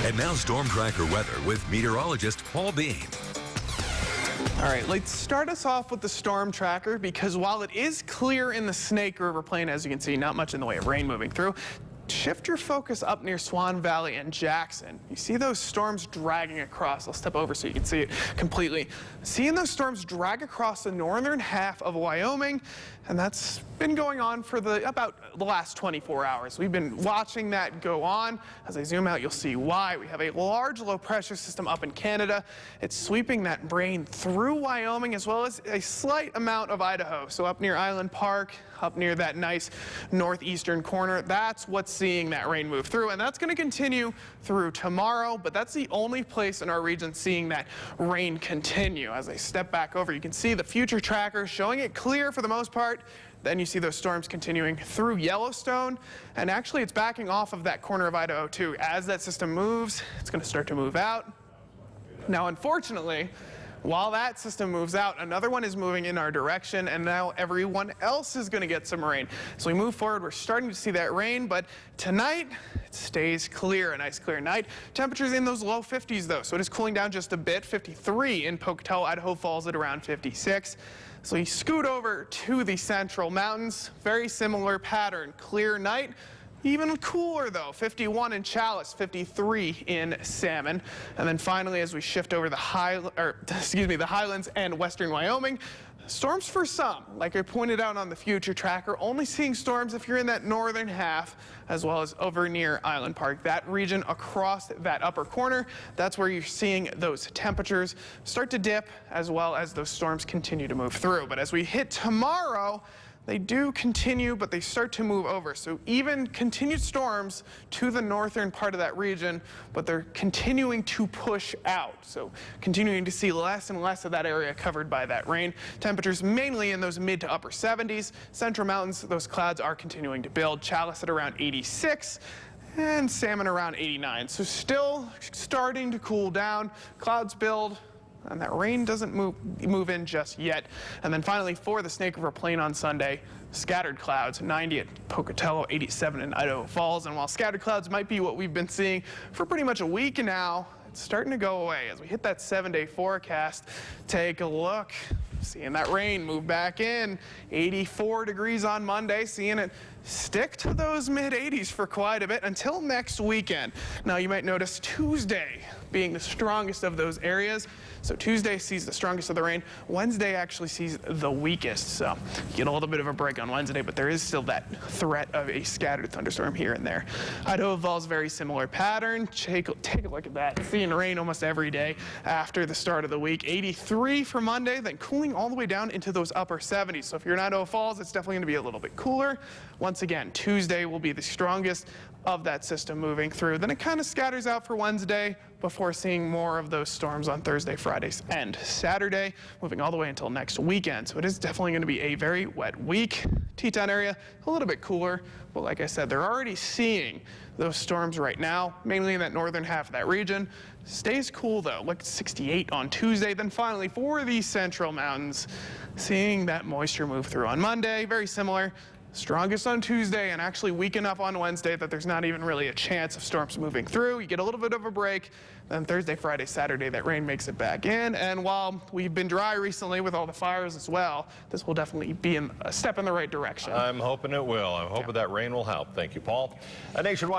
And now Storm Tracker weather with meteorologist Paul Bean. All right, let's start us off with the storm tracker, because while it is clear in the Snake River Plain, as you can see, not much in the way of rain moving through. Shift your focus up near Swan Valley and Jackson. You see those storms dragging across. I'll step over so you can see it completely. Seeing those storms drag across the northern half of Wyoming, and that's been going on for about the last 24 hours. We've been watching that go on. As I zoom out, you'll see why. We have a large low pressure system up in Canada. It's sweeping that rain through Wyoming as well as a slight amount of Idaho. So up near Island Park, up near that nice northeastern corner, that's what's seeing that rain move through, and that's going to continue through tomorrow, but that's the only place in our region seeing that rain continue. As I step back over, you can see the future tracker showing it clear for the most part. Then you see those storms continuing through Yellowstone, and actually it's backing off of that corner of Idaho too. As that system moves, it's going to start to move out. Now, unfortunately, while that system moves out, another one is moving in our direction, and now everyone else is going to get some rain. So we move forward, we're starting to see that rain, but tonight it stays clear, a nice clear night. Temperatures in those low 50s though, so it is cooling down just a bit. 53 in Pocatello, Idaho Falls at around 56. So you scoot over to the Central Mountains, very similar pattern, clear night. Even cooler though, 51 in Chalice, 53 in Salmon. And then finally, as we shift over the Highlands and Western Wyoming, storms for some, like I pointed out on the future tracker, only seeing storms if you're in that northern half, as well as over near Island Park. That region across that upper corner, that's where you're seeing those temperatures start to dip, as well as those storms continue to move through. But as we hit tomorrow, they do continue, but they start to move over. So even continued storms to the northern part of that region, but they're continuing to push out. So continuing to see less and less of that area covered by that rain. Temperatures mainly in those mid to upper 70s. Central Mountains, those clouds are continuing to build. Chalice at around 86. And Salmon around 89. So still starting to cool down. Clouds build, and that rain doesn't move in just yet. And then finally, for the Snake River Plain on Sunday, scattered clouds, 90 at Pocatello, 87 in Idaho Falls. And while scattered clouds might be what we've been seeing for pretty much a week now, it's starting to go away. As we hit that 7-day forecast, take a look. Seeing that rain move back in. 84 degrees on Monday, seeing it stick to those mid-80s for quite a bit until next weekend. Now you might notice Tuesday being the strongest of those areas. So Tuesday sees the strongest of the rain. Wednesday actually sees the weakest. So you get a little bit of a break on Wednesday, but there is still that threat of a scattered thunderstorm here and there. Idaho Falls, very similar pattern. Take a look at that. Seeing rain almost every day after the start of the week. 83 for Monday, then cooling all the way down into those upper 70s. So if you're in Idaho Falls, it's definitely going to be a little bit cooler. Once again, Tuesday will be the strongest of that system moving through. Then it kind of scatters out for Wednesday before seeing more of those storms on Thursday, Fridays, and Saturday, moving all the way until next weekend. So it is definitely going to be a very wet week. Teton area, a little bit cooler, but like I said, they're already seeing those storms right now, mainly in that northern half of that region. Stays cool though, look at 68 on Tuesday. Then finally for the Central Mountains, seeing that moisture move through on Monday, very similar. Strongest on Tuesday, and actually weak enough on Wednesday that there's not even really a chance of storms moving through. You get a little bit of a break. Then Thursday, Friday, Saturday, that rain makes it back in. And while we've been dry recently with all the fires as well, this will definitely be a step in the right direction. I'm hoping it will. I'm hoping that rain will help. Thank you, Paul. A nationwide